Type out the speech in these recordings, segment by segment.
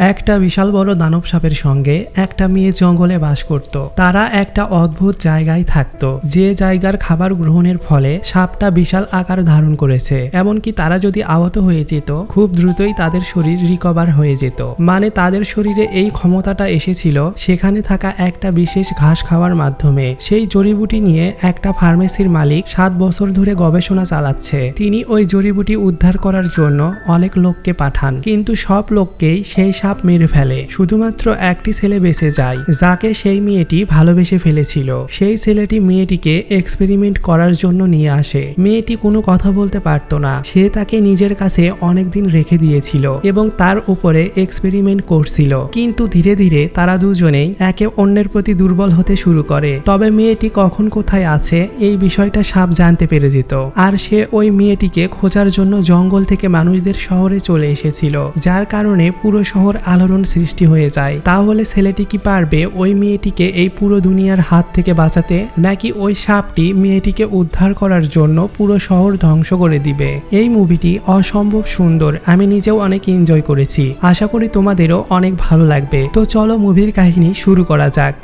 একটা বিশাল বড় দানব সাপের সঙ্গে একটা মেয়ে জঙ্গলে বাস করত। তারা একটা অদ্ভুত জায়গায় থাকতো, যে জায়গার খাবার গ্রহণের ফলে সাপটা বিশাল আকার ধারণ করেছে। এমনকি তারা যদি আহত হয়ে যেত, খুব দ্রুতই তাদের শরীর রিকভার হয়ে যেত। মানে তাদের শরীরে এই ক্ষমতাটা এসেছিল সেখানে থাকা একটা বিশেষ ঘাস খাওয়ার মাধ্যমে। সেই জড়িবুটি নিয়ে একটা ফার্মেসির মালিক 7 বছর ধরে গবেষণা চালাচ্ছে। তিনি ওই জড়িবুটি উদ্ধার করার জন্য অনেক লোককে পাঠান, কিন্তু সব লোককেই সেই সাপ মেরে ফেলে। শুধুমাত্র একটি ছেলে বেঁচে যায়, যাকে সেই মেয়েটি ভালোবেসে ফেলেছিল। সেই ছেলেটি মেয়েটিকে এক্সপেরিমেন্ট করার জন্য নিয়ে আসে। মেয়েটি কোনো কথা বলতে পারতো না, সে তাকে নিজের কাছে অনেকদিন রেখে দিয়েছিল এবং তার উপরে এক্সপেরিমেন্ট করছিল। কিন্তু ধীরে ধীরে তারা দুজনেই একে অন্যের প্রতি দুর্বল হতে শুরু করে। তবে মেয়েটি কখন কোথায় আছে এই বিষয়টা সাপ জানতে পেরে যেত, আর সে ওই মেয়েটিকে খোঁজার জন্য জঙ্গল থেকে মানুষদের শহরে চলে এসেছিল, যার কারণে পুরো শহর আলোড়ন সৃষ্টি হয়ে যায়। তাহলে ছেলেটি কি পারবে ওই মেয়েটিকে এই পুরো দুনিয়ার হাত থেকে বাঁচাতে, নাকি ওই সাপটি মেয়েটিকে উদ্ধার করার জন্য পুরো শহর ধ্বংস করে দিবে? এই মুভিটি অসম্ভব সুন্দর, আমি নিজেও অনেক এনজয় করেছি। আশা করি তোমাদেরও অনেক ভালো লাগবে। তো চলো মুভির কাহিনী শুরু করা যাক।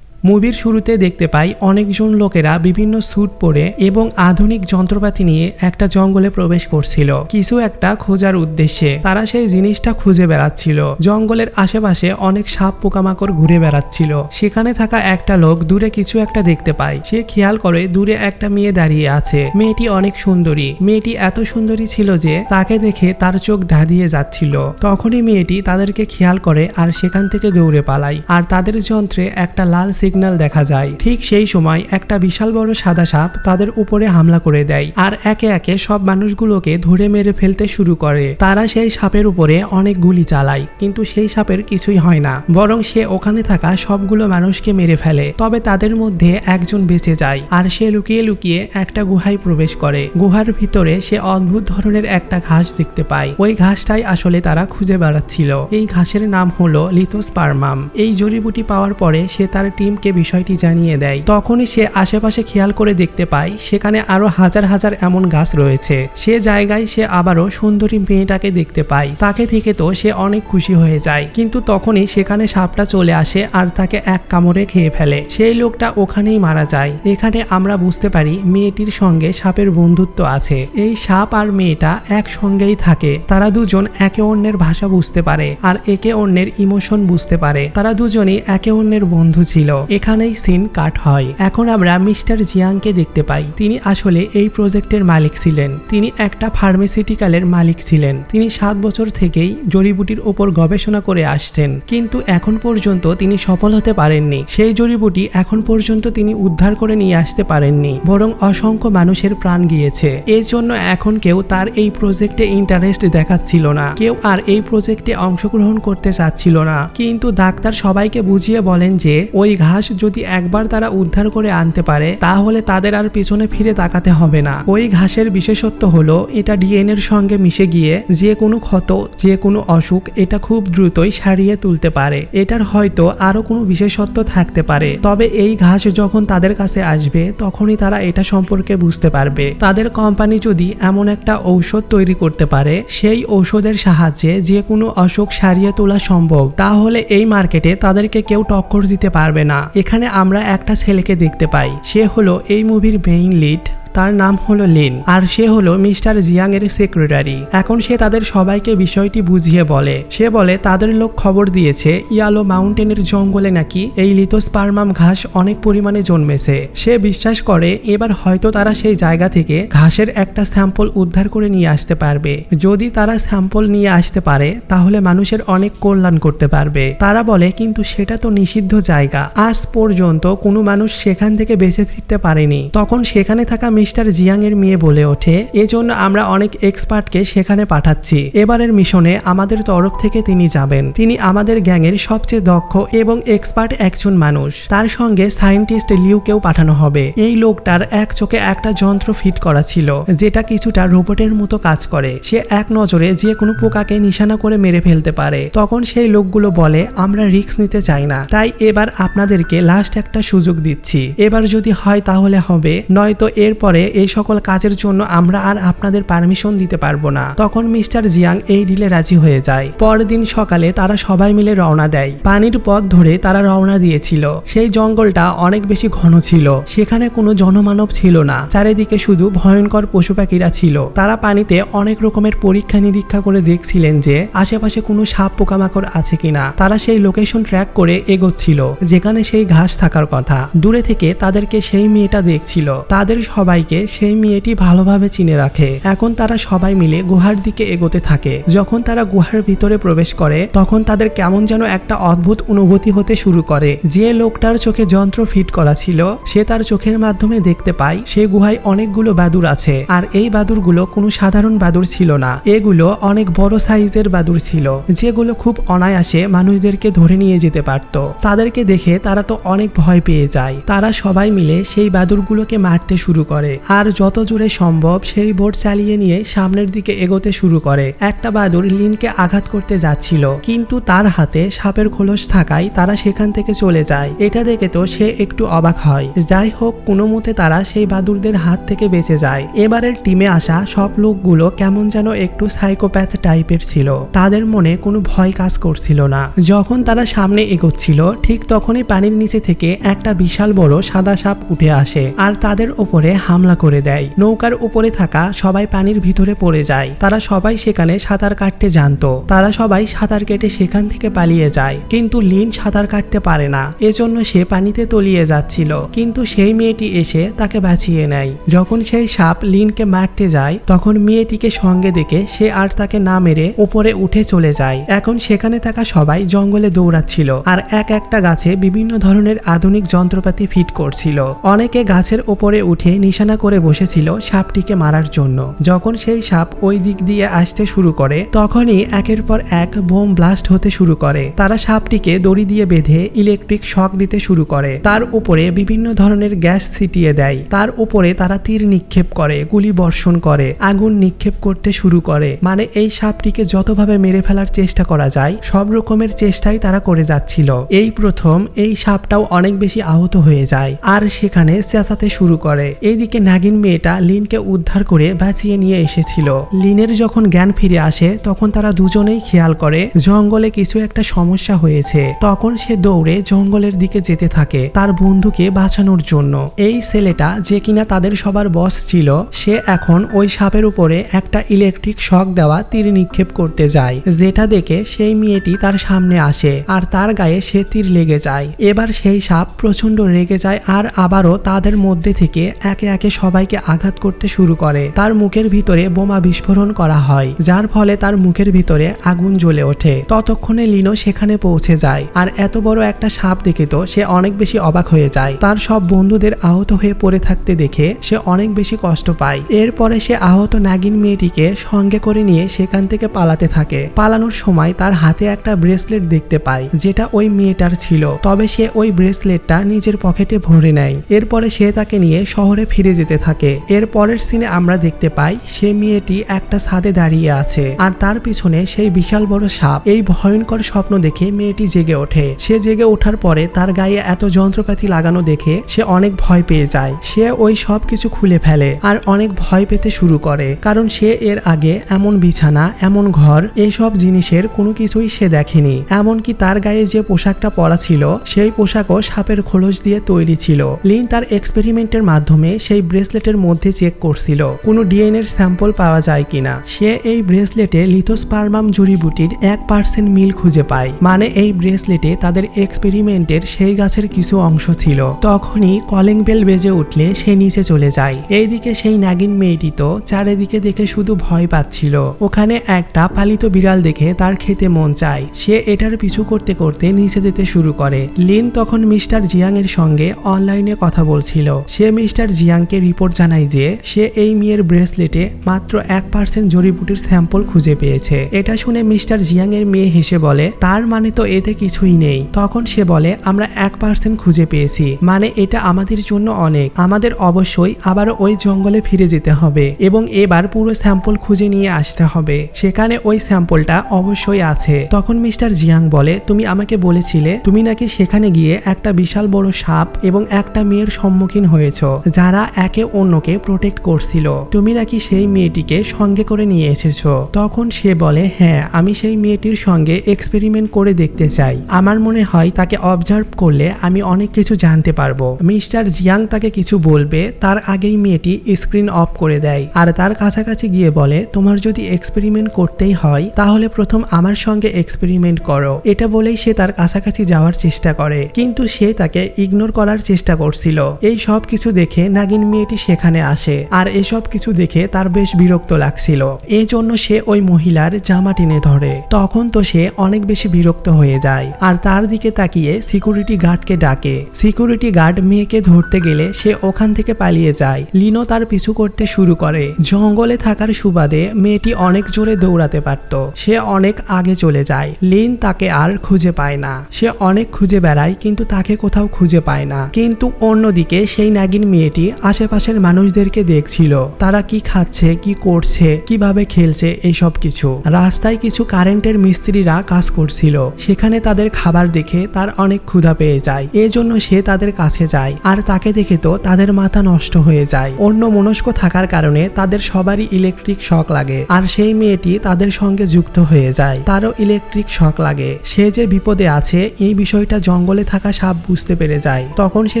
মুভির শুরুতে দেখতে পাই অনেকজন লোকেরা বিভিন্ন স্যুট পরে এবং আধুনিক যন্ত্রপাতি নিয়ে একটা জঙ্গলে প্রবেশ করছিল কিছু একটা খোঁজার উদ্দেশ্যে। তারা সেই জিনিসটা খুঁজে বেড়াচ্ছিল। জঙ্গলের আশেপাশে অনেক সাপ পোকামাকড় ঘুরে বেড়াচ্ছিল। সেখানে থাকা একটা লোক দূরে কিছু একটা দেখতে পায়। সে খেয়াল করে দূরে একটা মেয়ে দাঁড়িয়ে আছে। মেয়েটি অনেক সুন্দরী। মেয়েটি এত সুন্দরী ছিল যে তাকে দেখে তার চোখ ধাঁধিয়ে যাচ্ছিল। তখনই মেয়েটি তাদেরকে খেয়াল করে আর সেখান থেকে দৌড়ে পালায়। আর তাদের যন্ত্রে একটা লাল সিগন্যাল দেখা যায়। ঠিক সেই সময় একটা বিশাল বড় সাদা সাপ তাদের উপরে হামলা করে দেয় আর একে একে সব মানুষগুলোকে ধরে মেরে ফেলতে শুরু করে। তারা সেই সাপের উপরে অনেক গুলি চালায়, কিন্তু সেই সাপের কিছুই হয় না, বরং সে ওখানে থাকা সবগুলো মানুষকে মেরে ফেলে। তবে তাদের মধ্যে একজন বেঁচে যায় আর সে লুকিয়ে লুকিয়ে একটা গুহায় প্রবেশ করে। গুহার ভিতরে সে অদ্ভুত ধরনের একটা ঘাস দেখতে পায়। ওই ঘাসটাই আসলে তারা খুঁজে বেড়াচ্ছিল। এই ঘাসের নাম হলো লিথোস্পার্মাম। এই জড়িবুটি পাওয়ার পরে সে তার টিমকে বিষয়টি জানিয়ে দেয়। তখনই সে আশেপাশে খেয়াল করে দেখতে পায় সেখানে আরো হাজার হাজার এমন গাছ রয়েছে। সে জায়গায় সে আবারও সুন্দরী মেয়েটাকে দেখতে পায়। তাকে থেকে তো সে অনেক খুশি হয়ে যায়, কিন্তু তখনই সেখানে সাপটা চলে আসে আর তাকে এক কামড়ে খেয়ে ফেলে। সেই লোকটা ওখানেই মারা যায়। এখানে আমরা বুঝতে পারি মেয়েটির সঙ্গে সাপের বন্ধুত্ব আছে। এই সাপ আর মেয়েটা একসঙ্গেই থাকে। তারা দুজন একে অন্যের ভাষা বুঝতে পারে আর একে অন্যের ইমোশন বুঝতে পারে। তারা দুজনেই একে অন্যের বন্ধু ছিল। এখানেই সিন কাট হয়। এখন আমরা মিস্টার জিয়াংকে দেখতে পাই। তিনি আসলে এই প্রজেক্টের মালিক ছিলেন। তিনি একটা ফার্মাসিউটিক্যালের মালিক ছিলেন। তিনি 7 বছর থেকেই জড়িবুটির ওপর গবেষণা করে আসছেন, কিন্তু এখন পর্যন্ত তিনি সফল হতে পারেননি। সেই জড়িবুটি এখন পর্যন্ত তিনি উদ্ধার করে নিয়ে আসতে পারেননি, বরং অসংখ্য মানুষের প্রাণ গিয়েছে। এর জন্য এখন কেউ তার এই প্রজেক্টে ইন্টারেস্ট দেখাচ্ছিল না। কেউ আর এই প্রজেক্টে অংশগ্রহণ করতে চাচ্ছিল না। কিন্তু ডাক্তার সবাইকে বুঝিয়ে বলেন যে ওই ঘাস যদি একবার তারা উদ্ধার করে আনতে পারে তাহলে তাদের আর পিছনে ফিরে তাকাতে হবে না। ওই ঘাসের বিশেষত্ব হলো এটা ডিএনএ এর সঙ্গে মিশে গিয়ে যে কোনো ক্ষত, যে কোনো অসুখ এটা খুব দ্রুতই সারিয়ে তুলতে পারে। এটার হয়তো আরো কোনো বিশেষত্ব থাকতে পারে। তবে এই ঘাস যখন তাদের কাছে আসবে তখনই তারা এটা সম্পর্কে বুঝতে পারবে। তাদের কোম্পানি যদি এমন একটা ঔষধ তৈরি করতে পারে সেই ঔষধের সাহায্যে যে কোনো অসুখ সারিয়ে তোলা সম্ভব, তাহলে এই মার্কেটে তাদেরকে কেউ টক্কর দিতে পারবে না। এখানে আমরা একটা ছেলেকে দেখতে পাই। সে হলো এই মুভির মেইন লিড। তার নাম হলো লিন, আর সে হলো মিস্টার জিয়াং এর সেক্রেটারি। এখন সে তাদের সবাইকে বিষয়টি বুঝিয়ে বলে। সে বলে তাদের লোক খবর দিয়েছে ইয়ালো মাউন্টেনের জঙ্গলে নাকি এই লিথোস্পার্মাম ঘাস অনেক পরিমাণে জন্মেছে। সে বিশ্বাস করে এবার হয়তো তারা সেই জায়গা থেকে ঘাসের একটা স্যাম্পল উদ্ধার করে নিয়ে আসতে পারবে। যদি তারা স্যাম্পল নিয়ে আসতে পারে তাহলে মানুষের অনেক কল্যাণ করতে পারবে। তারা বলে কিন্তু সেটা তো নিষিদ্ধ জায়গা, আজ পর্যন্ত কোনো মানুষ সেখান থেকে বেঁচে ফিরতে পারেনি। তখন সেখানে থাকা মিস্টার জিয়াং এর মেয়ে বলে ওঠে এজন্য আমরা অনেক এক্সপার্টকে সেখানে পাঠাচ্ছি। এবারের মিশনে আমাদের তরফ থেকে তিনি যাবেন। তিনি আমাদের গ্যাংয়ের সবচেয়ে দক্ষ এবং এক্সপার্ট একজন মানুষ। তার সঙ্গে সায়েন্টিস্ট লিউকেও পাঠানো হবে। এই লোকটার এক চোখে একটা যন্ত্র ফিট করা ছিল যেটা কিছুটা রোবটের মতো কাজ করে। সে এক নজরে যে কোনো পোকাকে নিশানা করে মেরে ফেলতে পারে। তখন সেই লোকগুলো বলে আমরা রিস্ক নিতে চাই না, তাই এবার আপনাদেরকে লাস্ট একটা সুযোগ দিচ্ছি। এবার যদি হয় তাহলে হবে, নয়তো এরপরে পরে এই সকল কাজের জন্য আমরা আর আপনাদের পারমিশন দিতে পারবো না। তখন মিস্টার জিয়াং এই ডিলে রাজি হয়ে যায়। পরের দিন সকালে তারা সবাই মিলে রওনা দেয়। পানির পথ ধরে তারা রওনা দিয়েছিল। সেই জঙ্গলটা অনেক বেশি ঘন ছিল, সেখানে কোনো জনমানব ছিল না, চারিদিকে শুধু ভয়ঙ্কর পশু পাখিরা ছিল। তারা পানিতে অনেক রকমের পরীক্ষা নিরীক্ষা করে দেখছিলেন যে আশেপাশে কোনো সাপ পোকামাকড় আছে কিনা। তারা সেই লোকেশন ট্র্যাক করে এগোচ্ছিল যেখানে সেই ঘাস থাকার কথা। দূরে থেকে তাদেরকে সেই মেয়েটা দেখছিল। তাদের সবাইকে সেই মেয়েটি ভালোভাবে চিনে রাখে। এখন তারা সবাই মিলে গুহার দিকে এগোতে থাকে। যখন তারা গুহার ভিতরে প্রবেশ করে তখন তাদের কেমন যেন একটা অদ্ভুত অনুভূতি হতে শুরু করে। যে লোকটার চোখে যন্ত্র ফিট করা ছিল সে তার চোখের মাধ্যমে দেখতে পায় সে গুহায় অনেকগুলো বাদুড় আছে। আর এই বাদুড়গুলো কোনো সাধারণ বাদুড় ছিল না, এগুলো অনেক বড় সাইজের বাদুড় ছিল যেগুলো খুব অনায়াসে মানুষদেরকে ধরে নিয়ে যেতে পারত। তাদেরকে দেখে তারা তো অনেক ভয় পেয়ে যায়। তারা সবাই মিলে সেই বাদুড়গুলোকে মারতে শুরু করে আর যত জোরে সম্ভব সেই বোট চালিয়ে নিয়ে সামনের দিকে এগোতে শুরু করে। একটা বাদুড় লিনকে আঘাত করতে যাচ্ছিল কিন্তু তার হাতে সাপের খোলস থাকায় তারা সেখান থেকে চলে যায়। এটা দেখে তো সে একটু অবাক হয়। যাই হোক, কোনো মতে তারা সেই বাদুড়দের হাত থেকে বেঁচে যায়। এবারের টিমে আসা সব লোকগুলো কেমন যেন একটু সাইকোপ্যাথ টাইপের ছিল, তাদের মনে কোনো ভয় কাজ করছিল না। যখন তারা সামনে এগোচ্ছিল ঠিক তখনই পানির নিচে থেকে একটা বিশাল বড় সাদা সাপ উঠে আসে আর তাদের উপরে হামলা করে দেয়। নৌকার উপরে থাকা সবাই পানির ভিতরে পড়ে যায়। তারা সবাই সেখানে সাঁতার কাটতে জানতো। তারা সবাই সাঁতার কেটে সেখান থেকে পালিয়ে যায় কিন্তু লিন সাঁতার কাটতে পারে না, এজন্য সে পানিতে তলিয়ে যাচ্ছিল। কিন্তু সেই মেয়েটি এসে তাকে বাঁচিয়ে নেয়। যখন সেই সাপ লিনকে মারতে যায় তখন মেয়েটিকে সঙ্গে দেখে সে আর তাকে না মেরে উপরে উঠে চলে যায়। এখন সেখানে থাকা সবাই জঙ্গলে দৌড়াচ্ছিল আর এক একটা গাছে বিভিন্ন ধরনের আধুনিক যন্ত্রপাতি ফিট করছিল। অনেকে গাছের উপরে উঠে নিশানা করে বসেছিল সাপটিকে মারার জন্য। যখন সেই সাপ ওই দিক দিয়ে আসতে শুরু করে তখনই একের পর এক বোম ব্লাস্ট হতে শুরু করে। তারা সাপটিকে দড়ি দিয়ে বেঁধে ইলেকট্রিক শক দিতে শুরু করে, তার উপরে বিভিন্ন ধরনের গ্যাস ছিটিয়ে দেয়। তার উপরে তারা তীর নিক্ষেপ করে, গুলি বর্ষণ করে, আগুন নিক্ষেপ করতে শুরু করে। মানে এই সাপটিকে যতভাবে মেরে ফেলার চেষ্টা করা যায় সব রকমের চেষ্টাই তারা করে যাচ্ছিল। এই প্রথম এই সাপটাও অনেক বেশি আহত হয়ে যায় আর সেখানে চেঁচাতে শুরু করে। এইদিকে নাগিন মেয়েটা লিনকে উদ্ধার করে বাঁচিয়ে নিয়ে এসেছিল। লিনের যখন জ্ঞান ফিরে আসে তখন তারা দুজনেই খেয়াল করে জঙ্গলে কিছু একটা সমস্যা হয়েছে। তখন সে দৌড়ে জঙ্গলের দিকে যেতে থাকে তার বন্ধুকে বাঁচানোর জন্য। এই ছেলেটা যে কিনা তাদের সবার বস ছিল সে এখন ওই সাপের উপরে একটা ইলেকট্রিক শক দেওয়া তীর নিক্ষেপ করতে যায়, যেটা দেখে সেই মেয়েটি তার সামনে আসে আর তার গায়ে সে তীর লেগে যায়। এবার সেই সাপ প্রচন্ড রেগে যায় আর আবারও তাদের মধ্যে থেকে একে একে সবাইকে আঘাত করতে শুরু করে। তার মুখের ভিতরে বোমা বিস্ফোরণ করা হয় যার ফলে তার মুখের ভিতরে আগুন জ্বলে ওঠে। ততক্ষণে লিনো সেখানে পৌঁছে যায় আর এত বড় একটা সাপ দেখে তো সে অনেক বেশি অবাক হয়ে যায়। তার সব বন্ধুদের আহত হয়ে পড়ে থাকতে দেখে সে অনেক বেশি কষ্ট পায়। এরপরে সে আহত নাগিন মেয়েটিকে সঙ্গে করে নিয়ে সেখান থেকে পালাতে থাকে। পালানোর সময় তার হাতে একটা ব্রেসলেট দেখতে পায় যেটা ওই মেয়েটার ছিল, তবে সে ওই ব্রেসলেটটা নিজের পকেটে ভরে নেয়। এরপরে সে তাকে নিয়ে শহরে ফিরে যেতে থাকে। এর পরের সিনে আমরা দেখতে পাই সে মেয়েটি একটা ছাদে দাঁড়িয়ে আছে আর তার পিছনে সেই বিশাল বড় সাপ। এই ভয়ঙ্কর স্বপ্ন দেখে মেয়েটি জেগে ওঠে। সে জেগে ওঠার পরে তার গায়ে এত যন্ত্রপাতি লাগানো দেখে সে অনেক ভয় পেয়ে যায়। সে ওই সব কিছু খুলে ফেলে আর অনেক ভয় পেতে শুরু করে, কারণ সে এর আগে এমন বিছানা, এমন ঘর, এসব জিনিসের কোনো কিছুই সে দেখেনি। এমনকি তার গায়ে যে পোশাকটা পরা ছিল সেই পোশাকও সাপের খোলস দিয়ে তৈরি ছিল। লিন তার এক্সপেরিমেন্টের মাধ্যমে সেই ব্রেসলেটের মধ্যে চেক করছিল কোনো ডিএনএর স্যাম্পল পাওয়া যায় কিনা। সে এই ব্রেসলেটে লিথোস্পার্মাম জড়িবুটির 1% মিল খুঁজে পায়, মানে এই ব্রেসলেটে তাদের এক্সপেরিমেন্টের সেই গাছের কিছু অংশ ছিল। তখনই কলিং বেল বেজে উঠলে সে নিচে চলে যায়। এইদিকে সেই নাগিন মেয়েটি তো চারিদিকে দেখে শুধু ভয় পাচ্ছিল। ওখানে একটা পালিত বিড়াল দেখে তার খেতে মন চায়। সে এটার পিছু করতে করতে নিচে যেতে শুরু করে। লিন তখন মিস্টার জিয়াং এর সঙ্গে অনলাইনে কথা বলছিল। সে মিস্টার জিয়াংকে রিপোর্ট জানায় যে সে এই মেয়ের ব্রেসলেটে মাত্র 1% জড়িবুটির স্যাম্পল খুঁজে পেয়েছে। এটা শুনে মিস্টার জিয়াং এর মেয়ে হেসে বলে, তার মানে তো এতে কিছুই নেই। তখন সে বলে, আমরা 1% খুঁজে পেয়েছি, মানে এটা আমাদের জন্য অনেক। আমাদের অবশ্যই আবার ওই জঙ্গলে ফিরে যেতে হবে এবং এবার পুরো স্যাম্পল খুঁজে নিয়ে আসতে হবে। সেখানে ওই স্যাম্পলটা অবশ্যই আছে। তখন মিস্টার জিয়াং বলে, তুমি আমাকে বলেছিলে তুমি নাকি সেখানে গিয়ে একটা বিশাল বড় সাপ এবং একটা মেয়ের সম্মুখীন হয়েছ যারা একে অন্যকে প্রোটেক্ট করছিল। তুমি নাকি সেই মেয়েটিকে সঙ্গে করে নিয়ে এসেছো। তখন সে বলে, হ্যাঁ, আমি সেই মেয়েটির সঙ্গে এক্সপেরিমেন্ট করে দেখতে চাই। আমার মনে হয় তাকে অবজার্ভ করলে আমি অনেক কিছু জানতে পারবো। মিস্টার জিয়াং তাকে কিছু বলবে তার আগেই মেয়েটি স্ক্রিন অফ করে দেয় আর তার কাছাকাছি গিয়ে বলে, তোমার যদি এক্সপেরিমেন্ট করতেই হয় তাহলে প্রথম আমার সঙ্গে এক্সপেরিমেন্ট করো। এটা বলেই সে তার কাছাকাছি যাওয়ার চেষ্টা করে, কিন্তু সে তাকে ইগনোর করার চেষ্টা করছিল। এই সব কিছু দেখে নাগিন মেয়েটি সেখানে আসে আর এসব কিছু দেখে তার বেশ বিরক্ত লাগছিল। এই জন্য সে ওই মহিলার জামা টেনে ধরে। তখন তো সে অনেক বেশি বিরক্ত হয়ে যায় আর তার দিকে তাকিয়ে সিকিউরিটি গার্ডকে ডাকে। সিকিউরিটি গার্ড মেয়েকে ধরতে গেলে সে ওখান থেকে পালিয়ে যায়। লিনো তার পিছু করতে শুরু করে। জঙ্গলে থাকার সুবাদে মেয়েটি অনেক জোরে দৌড়াতে পারত। সে অনেক আগে চলে যায়। লিন তাকে আর খুঁজে পায় না। সে অনেক খুঁজে বেড়ায় কিন্তু তাকে কোথাও খুঁজে পায় না। কিন্তু অন্যদিকে সেই নাগিন মেয়েটি আশেপাশের মানুষদেরকে দেখছিল, তারা কি খাচ্ছে, কি করছে, কিভাবে খেলছে, এইসব কিছু। রাস্তায় কিছু কারেন্টের মিস্ত্রিরা কাজ করছিল, সেখানে তাদের খাবার দেখে তার অনেক ক্ষুধা পেয়ে যায়। এজন্য সে তাদের কাছে যায় আর তাকে দেখে তো তাদের মাথা নষ্ট হয়ে যায়। অন্য মনস্ক থাকার কারণে তাদের সবারই ইলেকট্রিক শক লাগে আর সেই মেয়েটি তাদের সঙ্গে যুক্ত হয়ে যায়, তারও ইলেকট্রিক শক লাগে। সে যে বিপদে আছে এই বিষয়টা জঙ্গলে থাকা সাপ বুঝতে পেরে যায়। তখন সে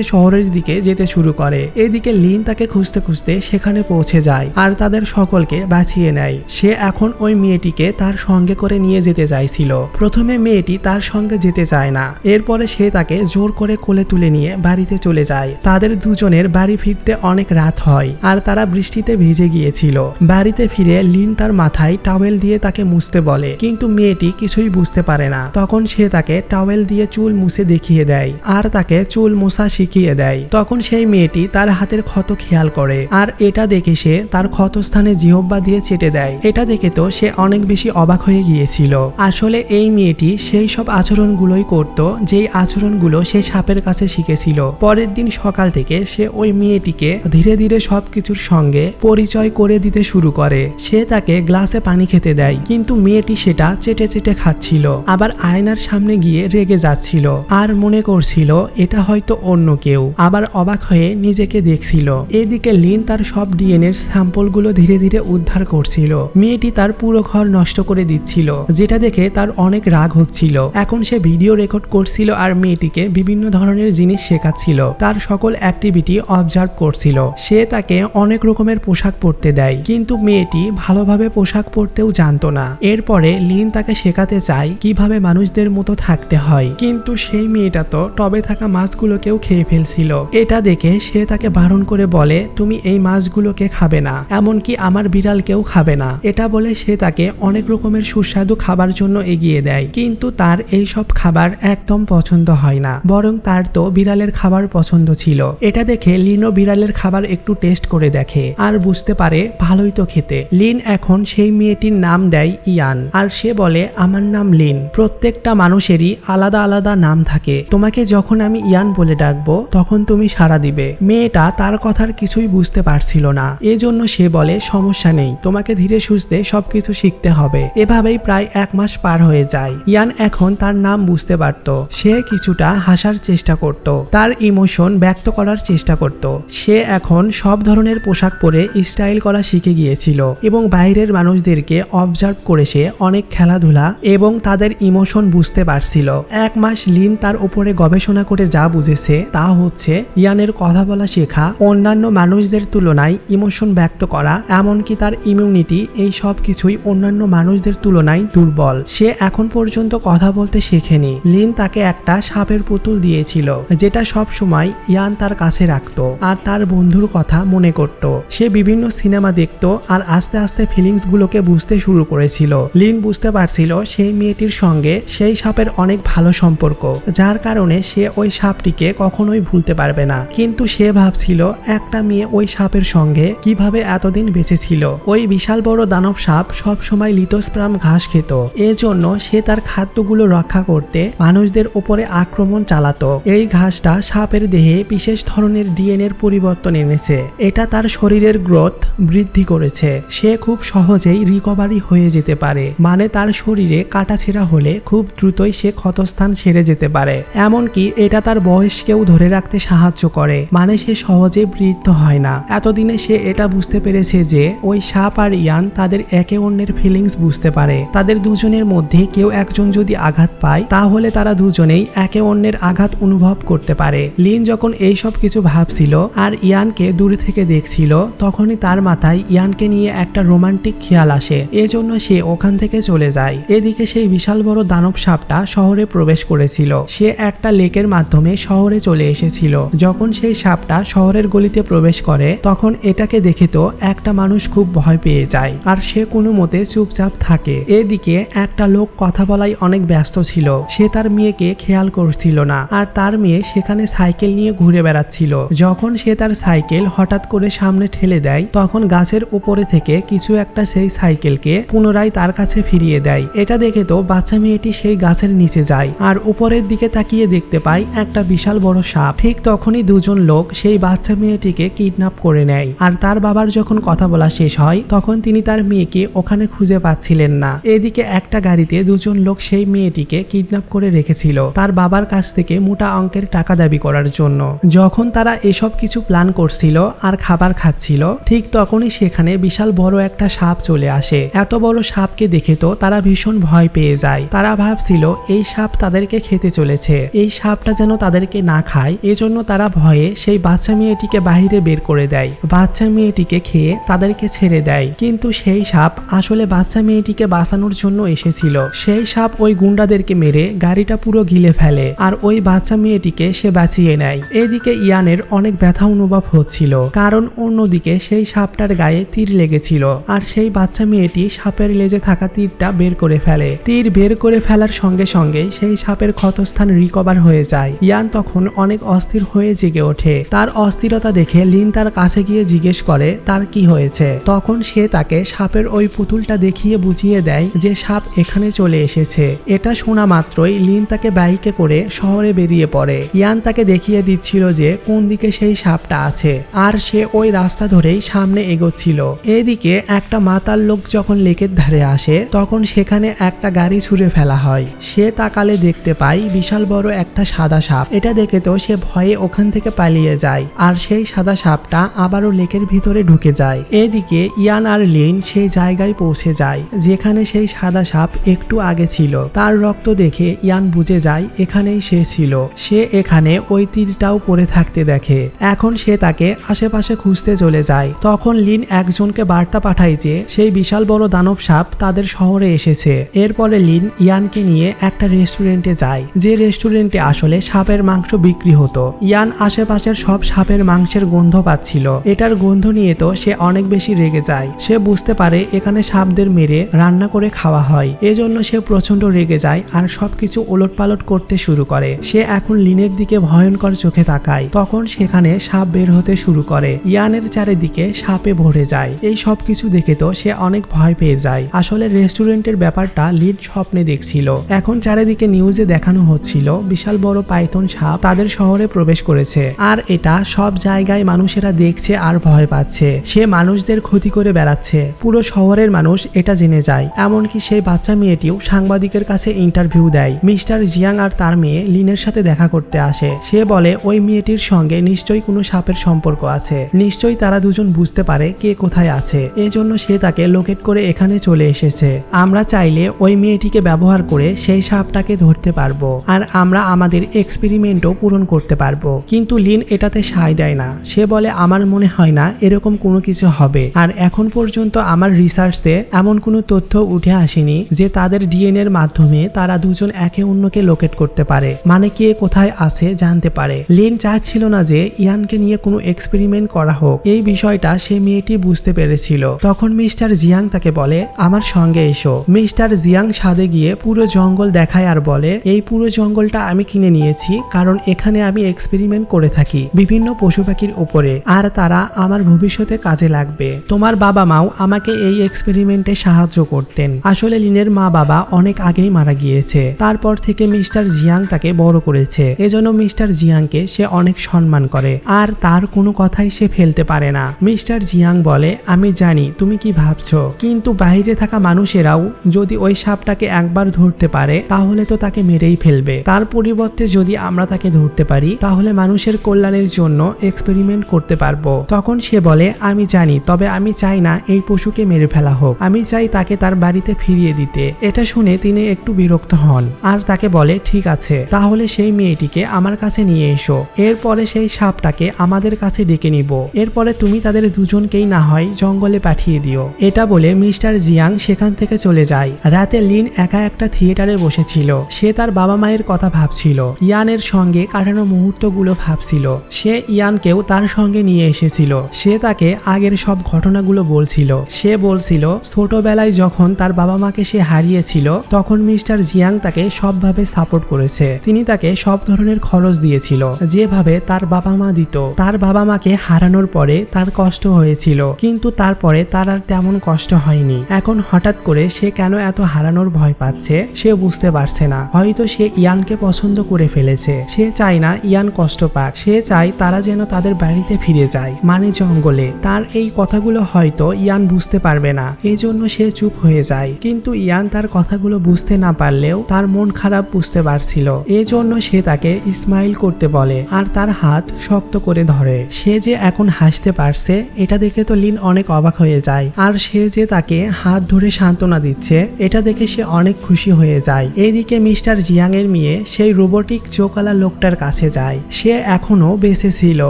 শহরের দিকে যেতে শুরু করে। এদিকে লিন তাকে খুঁজতে খুঁজতে সেখানে পৌঁছে যায় আর তাদের সকলকে বাঁচিয়ে নেয়। সে এখন ওই মেয়েটিকে তার সঙ্গে করে নিয়ে যেতে চাইছিল। প্রথমে মেয়েটি তার সঙ্গে যেতে চায় না, এরপরে সে তাকে জোর করে কোলে তুলে নিয়ে বাড়িতে চলে যায়। তাদের দুজনের বাড়ি ফিরতে অনেক রাত হয় আর তারা বৃষ্টিতে ভিজে গিয়েছিল। বাড়িতে ফিরে লিন তার মাথায় টাওয়েল দিয়ে তাকে মুছতে বলে, কিন্তু মেয়েটি কিছুই বুঝতে পারে না। তখন সে তাকে টাওয়েল দিয়ে চুল মুছে দেখিয়ে দেয় আর তাকে চুল মোছা শিখিয়ে দেয়। তখন সেই মেয়েটি তার হাতের ক্ষত খেয়াল করে আর এটা দেখে সে তার ক্ষতস্থানে জিহ্বা দিয়ে চেটে দেয়। এটা দেখে তো সে অনেক বেশি অবাক হয়ে গিয়েছিল। আসলে এই মেয়েটি সেই সব আচরণগুলোই করত যেই আচরণগুলো সে সাপের কাছে শিখেছিল। পরের দিন সকাল থেকে সে ওই মেয়েটিকে ধীরে ধীরে সবকিছুর সঙ্গে পরিচয় করে দিতে শুরু করে। সে তাকে গ্লাসে পানি খেতে দেয়, কিন্তু মেয়েটি সেটা চেটে চেটে খাচ্ছিল, আবার আয়নার সামনে গিয়ে রেগে যাচ্ছিল আর মনে করছিল এটা হয়তো অন্য কেউ। আবার অবাক হয়ে নিজেকে দেখছিল। এদিকে লিন তার সব ডিএনএর স্যাম্পলগুলো ধীরে ধীরে উদ্ধার করছিল। মেয়েটি তার পুরো ঘর নষ্ট করে দিচ্ছিল, যেটা দেখে তার অনেক রাগ হচ্ছিল। এখন সে ভিডিও রেকর্ড করছিল আর মেয়েটিকে বিভিন্ন ধরনের জিনিস শেখাচ্ছিল, তার সকল অ্যাক্টিভিটি অবজার্ভ করছিল। সে তাকে অনেক রকমের পোশাক পরতে দেয়, কিন্তু মেয়েটি ভালোভাবে পোশাক পরতেও জানতো না। এরপরে লিন তাকে শেখাতে চায় কিভাবে মানুষদের মতো থাকতে হয়, কিন্তু সেই মেয়েটা তো টবে থাকা মাছগুলোকেও খেয়ে ফেলছিল। এটা দেখে সে তাকে বারণ করে বলে, তুমি এই মাছগুলোকে খাবে না, এমনকি আমার বিড়ালকেও খাবে না। এটা বলে সে তাকে অনেক রকমের সুস্বাদু খাবার জন্য এগিয়ে দেয়, কিন্তু তার এই সব খাবার একদম পছন্দ হয় না, বরং তার তো বিড়ালের খাবার পছন্দ ছিল। এটা দেখে লিনও বিড়ালের খাবার একটু টেস্ট করে দেখে আর বুঝতে পারে ভালোই তো খেতে। লিন এখন সেই মেয়েটির নাম দেয় ইয়ান আর সে বলে, আমার নাম লিন। প্রত্যেকটা মানুষেরই আলাদা আলাদা নাম থাকে, তোমাকে যখন আমি ইয়ান বলে ডাকবো তখন তুমি সাড়া দিবে। মেয়েটা তার কথার কিছুই বুঝতে পারছিল না, এজন্য সে বলে, সমস্যা নেই, তোমাকে ধীরে সুস্থে সবকিছু শিখতে হবে। এভাবেই প্রায় 1 মাস পার হয়ে যায়। ইয়ান এখন তার নাম বুঝতে পারত। সে কিছুটা হাসার চেষ্টা করত, তার ইমোশন ব্যক্ত করার চেষ্টা করত। সে এখন সব ধরনের পোশাক পরে স্টাইল করা শিখে গিয়েছিল এবং বাইরের মানুষদেরকে অবজার্ভ করে সে অনেক খেলাধুলা এবং তাদের ইমোশন বুঝতে পারছিল। 1 মাস লিন তার উপরে গবেষণা করে যা বুঝেছে তা হচ্ছে ইয়ানের কথা বলা শেখা, অন্যান্য মানুষদের তুলনায় ইমোশন ব্যক্ত করা, এমনকি তার ইমিউনিটি, এই সব কিছুই অন্যান্য মানুষদের তুলনায় দুর্বল। সে এখন পর্যন্ত কথা বলতে শেখেনি। লিন তাকে একটা সাপের পুতুল দিয়েছিল যেটা সব সময় ইয়ান তার কাছে রাখতো আর তার বন্ধুর কথা মনে করত। সে বিভিন্ন সিনেমা দেখত আর আস্তে আস্তে ফিলিংস গুলোকে বুঝতে শুরু করেছিল। লিন বুঝতে পারছিল সেই মেয়েটির সঙ্গে সেই সাপের অনেক ভালো সম্পর্ক, যার কারণে সে ওই সাপটিকে কখনোই ভুলতে পারবে না। কিন্তু সে ভাবছিল একটা মেয়ে ওই সাপের সঙ্গে কিভাবে এতদিন বেঁচে ছিল। ওই বিশাল বড় দানব সাপ সব সময় লিথোস্প্রাম ঘাস খেত, এজন্য সে তার খাদ্যগুলো রক্ষা করতে মানুষদের উপরে আক্রমণ চালাতো। এই ঘাসটা সাপের দেহে বিশেষ ধরনের ডিএনএর পরিবর্তন এনেছে, এটা তার শরীরের গ্রোথ বৃদ্ধি করেছে। সে খুব সহজেই রিকভারি হয়ে যেতে পারে, মানে তার শরীরে কাটাছেঁড়া হলে খুব দ্রুতই সে ক্ষতস্থান সেরে যেতে পারে। এমনকি এটা তার বয়সকেও ধরে রাখতে সাহায্য করে, মানে সে সহজে বৃদ্ধ হয় না। এতদিনে সে এটা বুঝতে পেরেছে যে ওই সাপ আর ইয়ান তাদের একে অন্যের ফিলিংস বুঝতে পারে। তাদের দুজনের মধ্যে কেউ একজন যদি আঘাত পায় তাহলে তারা দুজনেই একে অন্যের আঘাত অনুভব করতে পারে। লিন যখন এই সব কিছু ভাবছিল আর ইয়ানকে দূরে থেকে দেখছিল, তখনই তার মাথায় ইয়ানকে নিয়ে একটা রোমান্টিক খেয়াল আসে। এজন্য সে ওখান থেকে চলে যায়। এদিকে সেই বিশাল বড় দানব সাপটা শহরে প্রবেশ করেছিল। সে একটা লেকের মাধ্যমে শহরে চলে এসেছিল। যখন সেই সাপটা শহরের গলিতে প্রবেশ করে তখন এটাকে দেখে তো একটা মানুষ খুব ভয় পেয়ে যায় আর সে কোনো মতে চুপচাপ থাকে। এদিকে একটা লোক কথা বলাই অনেক ব্যস্ত ছিল। সে তার মেয়েকে খেয়াল করছিল না আর তার মেয়ে সেখানে সাইকেল নিয়ে ঘুরে বেড়াচ্ছিল। যখন সে তার সাইকেল হঠাৎ করে সামনে ঠেলে দেয় তখন গাছের উপরে থেকে কিছু একটা সেই সাইকেলকে পুনরায় তার কাছে ফিরিয়ে দেয়। এটা দেখে তো বাচ্চা মেয়েটি সেই গাছের নিচে যায় আর উপরের দিকে তাকিয়ে দেখতে পায় একটা বিশাল বড় সাপ। ঠিক তখনই দুজন লোক সেই বাচ্চা মেয়েটিকে কিডন্যাপ করে নেয়। আর তার বাবার যখন কথা বলা শেষ হয় তখন তিনি তার মেয়েকে ওখানে খুঁজে পাচ্ছিলেন না। এদিকে একটা গাড়িতে দুজন লোক সেই মেয়েটিকে কিডন্যাপ করে রেখেছিল তার বাবার কাছ থেকে মোটা অঙ্কের টাকা দাবি করার জন্য। যখন তারা এসব কিছু প্ল্যান করছিল আর খাবার খাচ্ছিল ঠিক তখনই সেখানে বিশাল বড় একটা সাপ চলে আসে। এত বড় সাপকে দেখে তো তারা ভীষণ ভয় পেয়ে যায়। তারা ভাবছিল এই সাপ তাদেরকে খেতে চলেছে, এই সাপটা যেন তাদেরকে না খায়। এজন্য তারা ভয়ে সেই বাচ্চা মেয়েটিকে বাহিরে বের করে দেয়। বাচ্চা মেয়েটিকে খেয়ে তাদেরকে ছেড়ে দেয়। কিন্তু সেই সাপ আসলে বাচ্চা মেয়েটিকে বাঁচানোর জন্য এসেছিল। সেই সাপ ওই গুন্ডাদেরকে মেরে গাড়িটা পুরো গিলে ফেলে আর ওই বাচ্চা মেয়েটিকে সে বাঁচিয়ে নেয়। এদিকে ইয়ানের অনেক ব্যথা অনুভব হচ্ছিল কারণ অন্যদিকে সেই সাপটার গায়ে তীর লেগেছিল আর সেই বাচ্চা মেয়েটি সাপের লেজে থাকা তীরটা বের করে ফেলে। তীর বের করে ফেলার সঙ্গে সঙ্গে সেই সাপের ক্ষতস্থান রিকভার হয়ে যায়। ইয়ান তখন অনেক অস্থির হয়ে জেগে ওঠে। তার অস্থিরতা দেখে লিন তার কাছে গিয়ে জিজ্ঞেস করে তার কি হয়েছে। তখন সে তাকে সাপের ওই পুতুলটা দেখিয়ে বুঝিয়ে দেয় যে সাপ এখানে চলে এসেছে। এটা শোনা মাত্রই লিন তাকে বাইকে করে শহরে বেরিয়ে পড়ে। ইয়ান তাকে দেখিয়ে দিচ্ছিল যে কোন দিকে সেই সাপটা আছে আর সে ওই রাস্তা ধরেই সামনে এগোচ্ছিল। এদিকে একটা মাতাল লোক যখন লেকের ধারে আসে তখন সেখানে একটা গাড়ি ছুঁড়ে ফেলা হয়। সে তাকালে দেখতে পায় বিশাল বড় একটা সাদা সাপ। এটা দেখে তো সে ভয়ে ওখান থেকে পালিয়ে যায় আর সেই সাদা সাপটা আবারও লেকের ভিতরে ঢুকে যায়। এদিকে ইয়ান আর লিন সেই জায়গায় পৌঁছে যায় যেখানে সেই সাদা সাপ একটু আগে ছিল। তার রক্ত দেখে ইয়ান বুঝে যায় এখানেই সে ছিল। সে এখানে ওই তীরটাও পড়ে থাকতে দেখে। এখন সে তাকে আশেপাশে খুঁজতে চলে যায়। তখন লিন একজনকে বার্তা পাঠায় যে সেই বিশাল বড় দানব সাপ তাদের শহরে এসেছে। এরপরে লিন ইয়ানকে নিয়ে একটা রেস্টুরেন্টে যায় যে রেস্টুরেন্টে আসলে সাপের মাংস বিক্রি হতো। ইয়ান আশেপাশের সব সাপের মাংসের গন্ধ পাচ্ছিল। এটার গন্ধ নিয়ে তো সে অনেক বেশি রেগে যায়। সে বুঝতে পারে এখানে সাপদের মেরে রান্না করে খাওয়া হয়। এজন্য সে প্রচন্ড রেগে যায় আর সবকিছু ওলটপালট করতে শুরু করে। সে এখন লিনের দিকে ভয়ঙ্কর চোখে তাকায়। তখন সেখানে সাপ বের হতে শুরু করে। ইয়ানের চারিদিকে সাপে ভরে যায়। এই সব কিছু দেখে তো সে অনেক ভয় পেয়ে যায়। আসলে রেস্টুরেন্টের ব্যাপারটা লিন স্বপ্নে দেখছিল। এখন চারিদিকে নিউজে দেখানো হচ্ছিল বিশাল বড় পাইথন সাপ তাদের শহরে প্রবেশ করেছে আর এটা সব জায়গায় মানুষেরা দেখছে আর ভয় পাচ্ছে। সে মানুষদের ক্ষতি করে বেড়াচ্ছে। পুরো শহরের মানুষ এটা জেনে যায়। এমনকি সেই বাচ্চা মেয়েটিও সাংবাদিকের কাছে ইন্টারভিউ দেয়। মিস্টার জিয়াং আর তার মেয়ে লিনের সাথে দেখা করতে আসে। সে বলে ওই মেয়েটির সঙ্গে নিশ্চয়ই কোনো সাপের সম্পর্ক আছে। নিশ্চয়ই তারা দুজন বুঝতে পারে কে কোথায় আছে। এজন্য সে তাকে লোকেট করে এখানে চলে এসেছে। আমরা চাইলে ওই মেয়েটিকে ব্যবহার করে সেই সাপটাকে ধরতে পারবো আর আমরা আমাদের এক্সপেরিমেন্টও পূরণ করতে পারবো। কিন্তু লিন এটাতে সায় দেয় না। সে বলে আমার মনে হয় না এরকম কোনো কিছু হবে আর এখন পর্যন্ত আমার রিসার্চে এমন কোনো তথ্য উঠে আসেনি যে তাদের ডিএনএ এর মাধ্যমে তারা দুজন একে অন্যকে লোকেট করতে পারে, মানে কে কোথায় আছে জানতে পারে। লিন চাচ্ছিল না যে ইয়ানকে নিয়ে কোনো এক্সপেরিমেন্ট করা হোক। এই বিষয়টা সে মেয়েটি বুঝতে পেরেছিল। তখন মিস্টার জিয়াং তাকে বলে আমার সঙ্গে এসো। মিস্টার জিয়াং ছাদে গিয়ে পুরো জঙ্গল দেখায় আর বলে এই পুরো জঙ্গলটা আমি কিনে নিয়েছি কারণ এখানে আমি এক্সপেরিমেন্ট করে থাকি বিভিন্ন পশু পাখির উপরে আর তারা আমার ভবিষ্যতে কাজে লাগবে। তোমার বাবা মাও আমাকে এই এক্সপেরিমেন্টে সাহায্য করতেন। আসলে লিনের মা বাবা অনেক আগেই মারা গিয়েছে। তারপর থেকে মিস্টার জিয়াং তাকে বড় করেছে। এজন্য মিস্টার জিয়াংকে সে অনেক সম্মান করে আর তার কোনো কথাই সে ফেলতে পারে না। মিস্টার জিয়াং বলে আমি জানি তুমি কি ভাবছো, কিন্তু বাইরে থাকা মানুষেরাও যদি ওই সাপটাকে একবার ধরতে পারে তাহলে তো তাকে মেরেই ফেলবে। তার পরিবর্তে যদি আমরা তাকে ধরতে পারি তাহলে মানুষের কল্যাণের জন্য এক্সপেরিমেন্ট করতে পারবো। তখন সে বলে আমি জানি, তবে আমি চাই না এই পশুকে মেরে ফেলা হোক, আমি চাই তাকে তার বাড়িতে ফিরিয়ে দিতে। এটা শুনে তিনি একটু বিরক্ত হন আর তাকে বলে ঠিক আছে, তাহলে সেই মেয়েটিকে আমার কাছে নিয়ে এসো, এরপরে সেই সাপটাকে আমাদের কাছে ডেকে নিব, এরপরে তুমি তাদের দুজনকেই না হয় জঙ্গলে পাঠিয়ে দিও। এটা বলে মিস্টার জিয়াং সেখান থেকে চলে যায়। রাতে লিন একা একটা থিয়েটারে বসেছিল। সে তার বাবা মায়ের কথা ভাবছিল, ইয়ানের সঙ্গে কাটানো মুহূর্তগুলো ভাবছিল। সে ইয়ানকেও তার সঙ্গে নিয়ে এসেছিল। সে তাকে আগের সব ঘটনাগুলো বলছিল। সে বলছিল ছোটবেলায় যখন তার বাবা মাকে সে হারিয়েছিল তখন মিস্টার জিয়াং তাকে সবভাবে সাপোর্ট করেছে। তিনি তাকে সব ধরনের খরচ দিয়েছিল যেভাবে তার বাবা মা দিত। তার বাবা মাকে হারানোর পরে তার কষ্ট হয়েছিল, কিন্তু তারপরে তার আর তেমন কষ্ট হয়নি। এখন হঠাৎ করে সে কেন এত হারানোর ভয় পাচ্ছে সে বুঝতে পারছে না। হয়তো সে ইয়ানকে পছন্দ করে ফেলেছে। সে চায় না ইয়ান কষ্ট পাক, সে চায় তারা যেন তাদের বাড়িতে ফিরে যায়, মানে জঙ্গলে। তার এই কথাগুলো হয়তো ইয়ান বুঝতে পারবে না, এই জন্য সে চুপ হয়ে যায়। কিন্তু ইয়ান তার কথাগুলো বুঝতে না পারলেও তার মন খারাপ বুঝতে পারছিল। এজন্য সে তাকে স্মাইল করতে বলে আর তার হাত শক্ত করে ধরে। সে যে এখন হাসতে পারছে এটা দেখে তো লিন অনেক অবাক হয়ে যায়। আর সে যে তাকে হাত ধরে সান্ত্বনা দিচ্ছে এটা দেখে সে অনেক খুশি হয়ে যায়। এইদিকে মিস্টার জিয়াং এর মেয়ে সেই রোবটিক চোকালা লোকটার কাছে যায়। সে এখনো বেঁচে ছিল।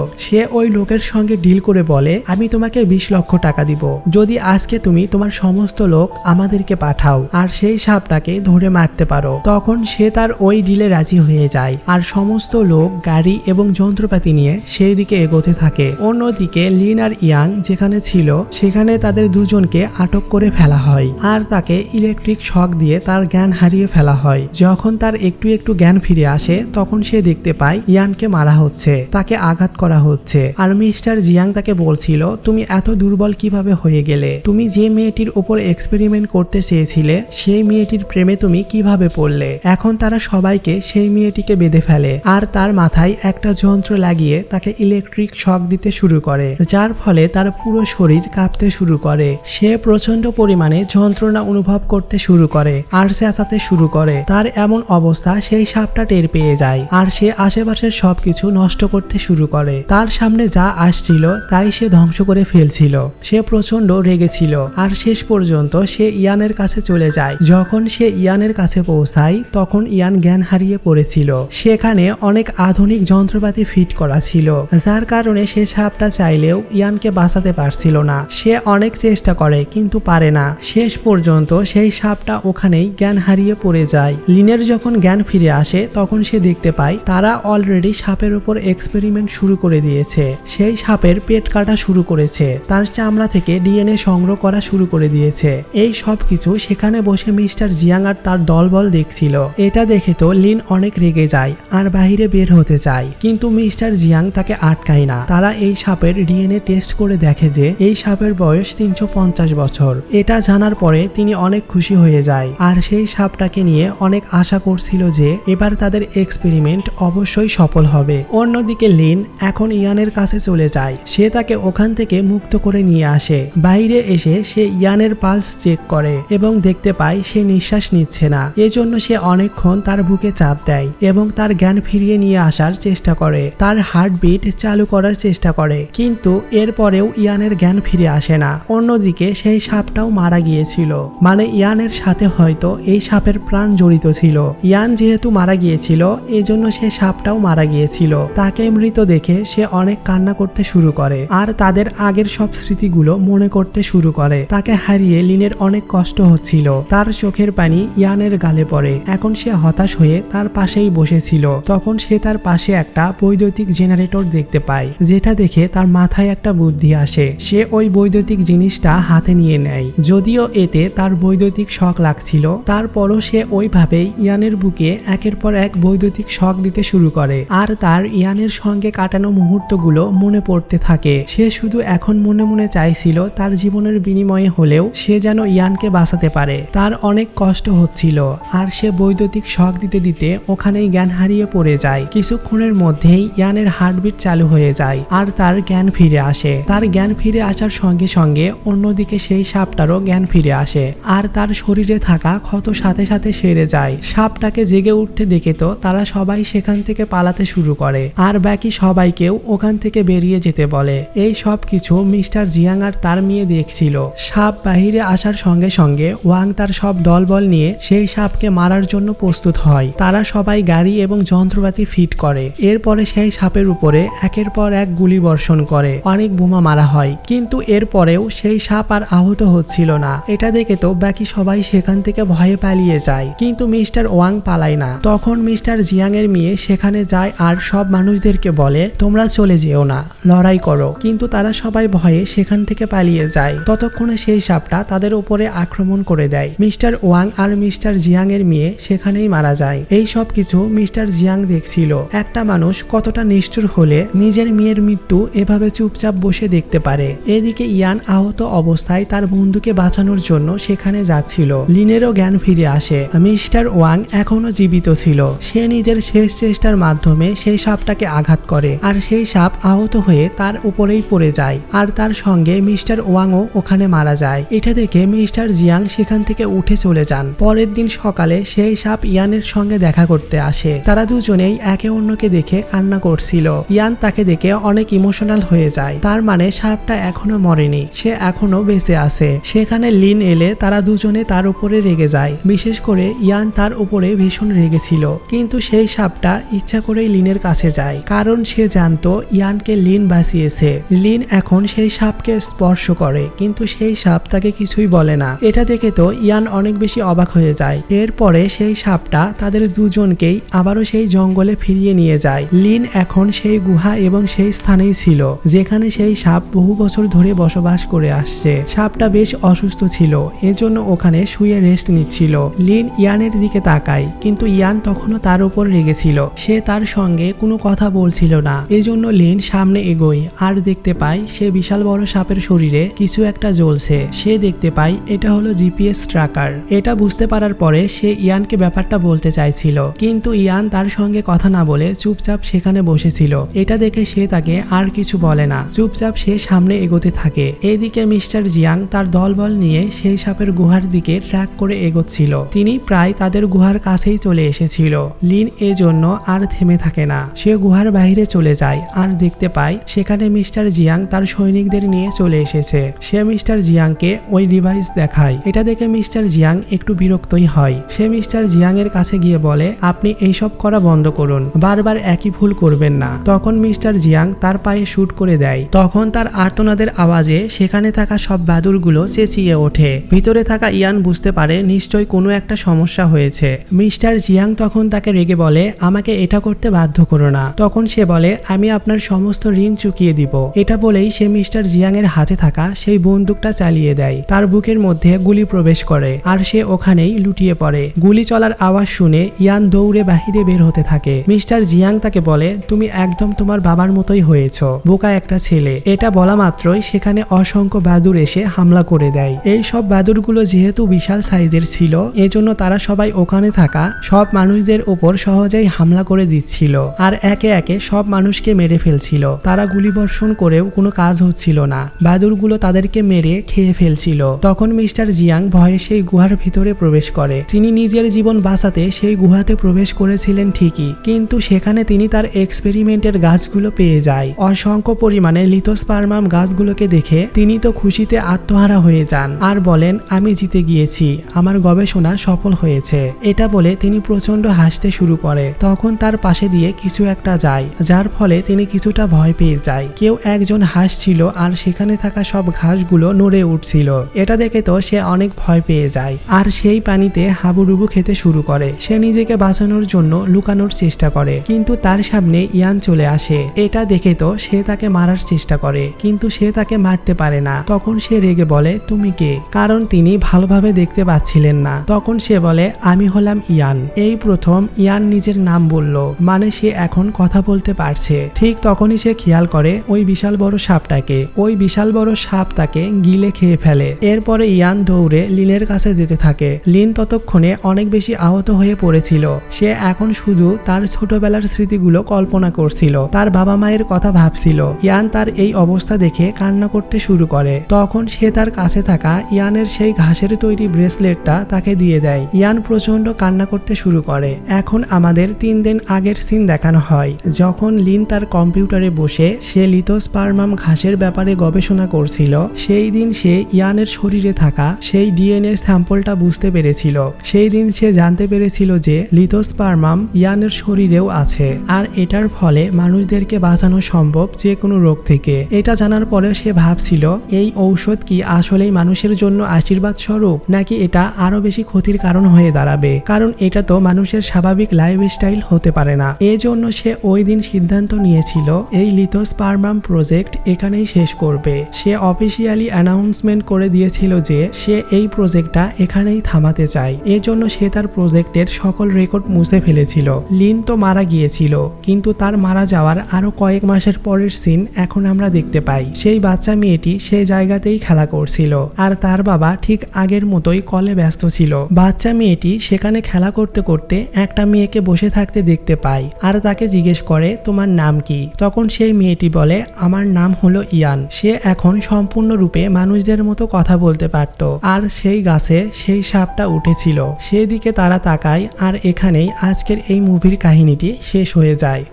সে ওই লোকের সঙ্গে ডিল করে বলে আমি তোমাকে 20 লক্ষ টাকা দিব যদি আজকে তুমি তোমার সমস্ত লোক আমাদেরকে পাঠাও আর সেই সাপটাকে ধরে মারতে পারো। তখন সে তার ওই ডিলে রাজি হয়ে যায় আর সমস্ত লোক গাড়ি এবং যন্ত্রপাতি নিয়ে সেই দিকে এগোতে থাকে। অন্যদিকে লিন আর ইয়াং যেখানে ছিল সেখানে তাদের দুজনকে আটক করে ফেলা হয় আর তাকে ইলেকট্রিক শক দিয়ে তার জ্ঞান হারিয়ে ফেলা হয়। যখন তার একটু একটু জ্ঞান ফিরে আসে তখন সে দেখতে পায় ইয়ানকে মারা হচ্ছে, তাকে আঘাত করা হচ্ছে। আর মিস্টার জিয়াং তাকে বলছিল তুমি এত দুর্বল কিভাবে হয়ে গেলে, তুমি যে মেয়েটির উপর এক্সপেরিমেন্ট করতে চেয়েছিলে সেই মেয়েটির প্রেমে তুমি কিভাবে পড়লে। এখন তারা সবাইকে সেই মেয়েটিকে বেঁধে ফেলে আর তার মাথায় একটা যন্ত্র লাগিয়ে তাকে ইলেকট্রিক শক দিতে শুরু করে, যার ফলে তার পুরো শরীর কাঁপতে শুরু করে। সে প্রচন্ড পরিমাণে যন্ত্রণা অনুভব করতে শুরু করে আর চেঁচাতে শুরু করে। তার এমন অবস্থা সেই সাপটা টের পেয়ে যায় আর সে আশেপাশের সবকিছু নষ্ট করতে শুরু করে। তার সামনে যা আসছিল তাই সে ধ্বংস করে ফেলছিল। সে প্রচন্ড রেগেছিল আর শেষ পর্যন্ত সে ইয়ানের কাছে চলে যায়। যখন সে ইয়ানের কাছে পৌঁছায় তখন ইয়ান জ্ঞান হারিয়ে পড়েছিল। সেখানে অনেক আধুনিক যন্ত্রপাতি ফিট করা ছিল, যার কারণে সে সাপটা চাইলেও ইয়ানকে বাঁচাতে পারছিল না। সে অনেক চেষ্টা করে কিন্তু পারে না। শেষ পর্যন্ত সেই সাপটা ওখানেই জ্ঞান হারিয়ে পড়ে যায়। লিনের যখন জ্ঞান ফিরে আসে তখন সে দেখতে পায় তারা অলরেডি সাপের উপর এক্সপেরিমেন্ট শুরু করে দিয়েছে। সেই সাপের পেট কাটা শুরু করেছে, তার চামড়া থেকে ডিএনএ সংগ্রহ করা শুরু করে দিয়েছে। এই সব কিছু সেখানে বসে মিস্টার জিয়াং আর তার দলবল দেখছিল। এটা দেখে তো লিন অনেক রেগে যায় আর বাহিরে বের হতে চায়, কিন্তু মিস্টার জিয়াং তাকে আটকায় না। তারা এই সাপের ডিএনএ টেস্ট করে দেখে যে এই সাপের বয়স 350 বছর। এটা জানার পরে তিনি অনেক খুশি হয়ে যায় আর সেই সাপটাকে নিয়ে অনেক আশা করছিল যে এবার তাদের এক্সপেরিমেন্ট অবশ্যই সফল হবে। অন্যদিকে লিন এখন ইয়ানের কাছে চলে যায়। সে তাকে ওখান থেকে মুক্ত করে নিয়ে আসে। বাইরে এসে সে ইয়ানের পালস চেক করে এবং দেখতে পায় সে নিঃশ্বাস নিচ্ছে না। এজন্য সে অনেকক্ষণ তার বুকে চাপ দেয় এবং তার জ্ঞান ফিরিয়ে নিয়ে আসার চেষ্টা করে। তার হার্টবিট চালু করার চেষ্টা করে, কিন্তু এরপরেও ইয়ানের জ্ঞান ফিরে আসে না। অন্যদিকে সেই সাপটাও মারা গিয়েছিল, মানে ইয়ানের সাথে হয়তো এই সাপের প্রাণ জড়িত ছিল। ইয়ান যেহেতু মারা গিয়েছিল এজন্য সে সাপটাও মারা গিয়েছিল। তাকে মৃত দেখে সে অনেক কান্না করতে শুরু করে আর তাদের আগের সব স্মৃতিগুলো মনে করতে শুরু করে। তাকে হারিয়ে লিনের অনেক কষ্ট হচ্ছিল। তার চোখের পানি ইয়ানের গালে পড়ে। এখন সে হতাশ হয়ে তার পাশেই বসেছিল। তখন সে তার পাশে একটা বৈদ্যুতিক জেনারেটর দেখতে পায়, যেটা দেখে তার মাথায় একটা বুদ্ধি আসে। সে ওই বৈদ্যুতিক জিনিসটা হাতে নিয়ে নেয়। যদিও এতে তার বৈদ্যুতিক শক লাগছিল, তারপরও সে ওইভাবেই ইয়ানের বুকে একের পর এক বৈদ্যুতিক শক দিতে শুরু করে আর তার ইয়ানের সঙ্গে কাটানো মুহূর্তগুলো মনে পড়তে থাকে। সে শুধু এখন মনে মনে চাইছিল তার জীবনের বিনিময়ে হলেও সে যেন ইয়ানকে বাঁচাতে পারে। তার অনেক কষ্ট হচ্ছিল আর সে বৈদ্যুতিক শক দিতে দিতে ওখানেই জ্ঞান হারিয়ে পড়ে যায়। কিছুক্ষণের মধ্যেই ইয়ানের হার্টবিট চালু হয়ে যায় আর তার জ্ঞান ফিরে আসে। তার জ্ঞান ফিরে আসার সঙ্গে সঙ্গে অন্যদিকে সেই সাপটারও জ্ঞান ফিরে আসে আর তার শরীরে থাকা ক্ষত সাথে সাথে সেরে যায়। সাপটাকে জেগে উঠতে দেখে তো তারা সবাই সেখান থেকে পালাতে শুরু করে আর বাকি সবাইকেও ওখান থেকে বেরিয়ে যেতে বলে। এই সব কিছু মিস্টার জিয়াং আর তার মেয়ে দেখছিল। সাপ বাহিরে আসার সঙ্গে সঙ্গে ওয়াং তার সব দলবল নিয়ে সেই সাপকে মারার জন্য প্রস্তুত হয়। তারা সবাই গাড়ি এবং যন্ত্রপাতি ফিট করে। এরপরে সেই সাপের উপরে একের পর এক গুলি বর্ষণ করে, অনেক বোমা মারা হয়, কিন্তু এরপরেও সেই সাপ আর আহত হচ্ছিল না। এটা দেখে তো বাকি সবাই সেখান থেকে ভয়ে পালিয়ে যায়, কিন্তু মিস্টার ওয়াং পালায় না। তখন মিস্টার জিয়াং এর মেয়ে সেখানে যায় আর সব মানুষদেরকে বলে তোমরা চলে যেও না, লড়াই করো, কিন্তু তারা সবাই ভয়ে সেখান থেকে পালিয়ে যায়। ততক্ষণে সেই সাপটা তাদের উপরে আক্রমণ করে দেয়। মিস্টার ওয়াং আর মিস্টার জিয়াং এর মেয়ে সেখানেই মারা যায়। এই সব কিছু মিস্টার জিয়াং দেখছিল। একটা মানুষ কতটা নিষ্ঠুর হলে নিজের মেয়ের মৃত্যু এভাবে চুপচাপ বসে দেখতে পারে। এদিকে ইয়ান আহত অবস্থায় তার বন্ধুকে বাঁচানোর জন্য সেখানে যাচ্ছিল। লিনেরও জ্ঞান ফিরে আসে। মিস্টার ওয়াং এখনো জীবিত ছিল। সে নিজের শেষ চেষ্টার মাধ্যমে সেই সাপটাকে আঘাত করে আর সেই সাপ আহত হয়ে তার উপরেই পড়ে যায় আর তার সঙ্গে মিস্টার ওয়াংও ওখানে মারা যায়। এটা দেখে মিস্টার জিয়াং সেখান থেকে উঠে চলে যান। পরের দিন সকালে সেই সাপ ইয়ানের সঙ্গে দেখা করতে আসে। তারা দুজনেই একে অন্যকে দেখে কান্না করছিল। ইয়ান তাকে দেখে অনেক ইমোশনাল হয়ে যায়। তার মানে সাপটা এখনো মরেনি, সে এখনো বেঁচে আছে। সেখানে লিন এলে তারা দুজনে তার উপরে রেগে যায়। বিশেষ করে ইয়ান তার উপরে ভীষণ রেগেছিল, কিন্তু সেই সাপটা ইচ্ছা করেই লিনের কাছে যায়, কারণ সে জানতো ইয়ানকে লিন বাঁচিয়েছে। লিন এখন সেই সাপকে স্পর্শ করে, কিন্তু সেই সাপ তাকে কিছুই বলে না। এটা দেখে তো ইয়ান অনেক বেশি অবাক হয়ে যায়। এরপরে সেই সাপটা তাদের দুজনকেই আবারও সেই জঙ্গলে ফিরিয়ে নিয়ে যায়। লিন এখন সেই গুহা এবং সেই স্থানেই ছিল যেখানে সেই সাপ বহু বছর ধরে বসবাস করে আসছে। সাপটা বেশ অসুস্থ ছিল, এজন্য ওখানে শুয়ে রেস্ট নিচ্ছিল। লিন ইয়ানের দিকে তাকায়, কিন্তু ইয়ান তখনও তার উপর রেগেছিল। সে তার সঙ্গে কোনো কথা বলছিল না, এজন্য লিন সামনে এগোয় আর দেখতে পায় সে বিশাল বড় সাপের শরীরে কিছু একটা জ্বলছে। সে দেখতে পায় এটা হলো জিপিএস ট্র্যাকার। এটা বুঝতে পারার পরে সে ইয়ানকে ব্যাপারটা বলতে চাইছিল, কিন্তু ইয়ান তার সঙ্গে কথা না বলে চুপচাপ সেখানে বসেছিল। এটা দেখে সে তাকে আর কিছু বলে না, চুপচাপ সে সামনে এগোতে থাকে। এদিকে মিস্টার জিয়াং তার দলবল নিয়ে সেই সাপের গুহার দিকে ট্র্যাক করে এগোচ্ছিল। তিনি প্রায় তাদের গুহার কাছেই চলে এসেছিল। লিন এজন্য আর থেমে থাকে না, সে গুহার বাইরে চলে যায় আর দেখতে পায় সেখানে মিস্টার জিয়াং তার সৈনিকদের নিয়ে চলে এসেছে। সে মিস্টার জিয়াংকে ওই ডিভাইস দেখায়। এটা দেখে মিস্টার জিয়াং একটু বিরক্তই হয়। সে মিস্টার জিয়াং এর কাছে গিয়ে বলে আপনি এইসব করা বন্ধ করুন, বারবার একই ভুল করবেন না। তখন মিস্টার জিয়াং তার পায়ে শুট করে দেয়। তখন তার আর্তনাদের আওয়াজে সেখানে থাকা সব বাদুরগুলো চেঁচিয়ে ওঠে। ভিতরে থাকা ইয়ান বুঝতে পারে নিশ্চয়ই কোনো একটা সমস্যা হয়েছে। মিস্টার জিয়াং তখন তাকে রেগে বলে আমাকে এটা করতে বাধ্য করো না। তখন সে বলে আমি আপনার সমস্ত ঋণ চুকিয়ে দিব। এটা বলেই সে মিস্টার জিয়াং এর হাতে থাকা সেই বন্দুকটা চালিয়ে দেয়। তার বুকের মধ্যে গুলি প্রবেশ করে আর সে ওখানেই লুটিয়ে পড়ে। গুলি চলার আওয়াজ শুনে ইয়ান দৌড়ে বাহিরে বের হতে থাকে। মিস্টার জিয়াং তাকে বলে তুমি একদম তোমার বাবার মতোই হয়েছ, বোকা একটা ছেলে। এটা বলা মাত্রই সেখানে অসংখ্য বাদুর এসে হামলা করে দেয়। এই সব বাদুরগুলো যেহেতু বিশাল সাইজের ছিল, এজন্য তারা সবাই ওখানে থাকা সব মানুষদের উপর সহজেই হামলা করে দিচ্ছিল আর একে একে সব মানুষকে মেরে ফেলছিল। তারা গুলিবর্ষণ করেও কোনো কাজ হচ্ছিল না, বাদুরগুলো তাদেরকে মেরে খেয়ে ফেলছিল। তখন মিস্টার জিয়াং ভয়ে সেই গুহার ভিতরে প্রবেশ করে। তিনি নিজের জীবন বাঁচাতে সেই গুহাতে প্রবেশ করেছিলেন ঠিকই, কিন্তু সেখানে তিনি তার এক্সপেরিমেন্টের গাছগুলো পেয়ে যায়। অসংখ্য পরিমাণে লিথোস্পার্মাম গাছগুলোকে দেখে তিনি তো খুশিতে আত্মহারা হয়ে যান আর বলেন আমি জিতে গিয়েছি, আমার গবেষণা সফল হয়েছে। এটা বলে তিনি প্রচন্ড হাসতে শুরু করে। তখন তার পাশে দিয়ে কিছু একটা যায়, যার ফলে তিনি কিছুটা ভয় পেয়ে যায়। কেউ একজন হাসছিল আর সেখানে থাকা সব ঘাসগুলো নড়ে উঠছিল। এটা দেখে তো সে অনেক ভয় পেয়ে যায় আর সেই পানিতে হাবুডুবু খেতে শুরু করে। সে নিজেকে বাঁচানোর জন্য লুকানোর চেষ্টা করে, কিন্তু তার সামনে ইয়ান চলে আসে। এটা দেখে তো সে তাকে মারার চেষ্টা করে, কিন্তু সে তাকে মারতে পারে না। তখন সে রেগে বলে তুমি কে, কারণ তিনি ভালোভাবে দেখতে পাচ্ছিলেন না। তখন সে বলে আমি হলাম ইয়ান। এই প্রথম ইয়ান নিজের নাম বলল, মানে সে এখন কথা বলতে পারছে। ঠিক তখনই সে খেয়াল করে ওই বিশাল বড় সাপটাকে। ওই বিশাল বড় সাপ তাকে গিলে খেয়ে ফেলে। এরপরে ইয়ান দৌড়ে লিনের কাছে যেতে থাকে। লিন ততক্ষণে অনেক বেশি আহত হয়ে পড়েছিল। সে এখন শুধু তার ছোটবেলার স্মৃতিগুলো কল্পনা করছিল, তার বাবা মায়ের কথা ভাবছিল। ইয়ান তার এই অবস্থা দেখে কান্না করতে শুরু করে। তখন সে তার কাছে থাকা ইয়ানের সেই ঘাসের তৈরি ব্রেসলেটটা তাকে দিয়ে দেয়। ইয়ান প্রচন্ড কান্না করতে শুরু করে। এখন আমাদের 3 দিন আগের সিন দেখানো হয়, যখন লিন তার কম্পিউটারে বসে সে লিথোস্পার্মাম ঘাসের ব্যাপারে গবেষণা করছিল, সেই দিন সে ইয়ানের শরীরে থাকা সেই ডিএনএ স্যাম্পলটা বুঝতে পেরেছিল। সেই দিন সে জানতে পেরেছিল যে লিথোস্পার্মাম ইয়ানের শরীরেও আছে, আর এটার ফলে মানুষদেরকে বাঁচানো সম্ভব যে কোনো রোগ থেকে। এটা জানার পরেও সে ভাবছিল এই ঔষধ কি আসলেই মানুষের জন্য আশীর্বাদ স্বরূপ, নাকি এটা আরো বেশি ক্ষতির কারণ হয়ে দাঁড়াবে, কারণ এটা তো মানুষের স্বাভাবিক লাইফস্টাইল হতে পারে না। এজন্য সে ওই দিন সিদ্ধান্ত নিয়েছিল এই লিথোস্পার্মাম প্রজেক্ট এখানেই শেষ করবে। সে অফিসিয়ালি অ্যানাউন্সমেন্ট করে দিয়েছিল যে সে এই প্রজেক্টটা এখানেই থামাতে চায়। এজন্য সে তার প্রজেক্টের সকল রেকর্ড মুছে ফেলেছিল। লিন তো মারা গিয়েছিল, কিন্তু তার মারা যাওয়ার আরো কয়েক মাসের পরের সিন এখন আমরা দেখতে পাই। সেই বাচ্চা মেয়েটি সেই জায়গাতেই খেলা করছিল, আর তার বাবা ঠিক আগের মতোই কলে ব্যস্ত ছিল। বাচ্চা মেয়েটি সেখানে খেলা করতে করতে একটা মেয়েকে বসে থাকতে দেখতে পায়, আর তাকে জিজ্ঞেস করে তোমার নাম কি। তখন সেই মেয়েটি বলে আমার নাম হলো ইয়ান। সে এখন সম্পূর্ণরূপে মানুষদের মতো কথা বলতে পারত, আর সেই গাছে সেই সাপটা উঠেছিল। সেদিকে তারা তাকায়, আর এখানেই আজকের এই মুভির কাহিনীটি শেষ হয়ে যায়।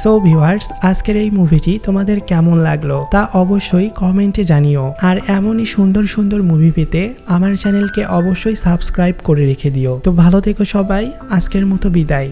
সো ভিউয়ার্স, আজকের এই মুভিটি তোমাদের কেমন লাগলো তা অবশ্যই কমেন্টে জানিও, আর এমনই সুন্দর সুন্দর মুভি পেতে আমার চ্যানেলকে অবশ্যই সাবস্ক্রাইব করে রেখে দিও। তো ভালো থেকো সবাই, আজকের মতো বিদায়।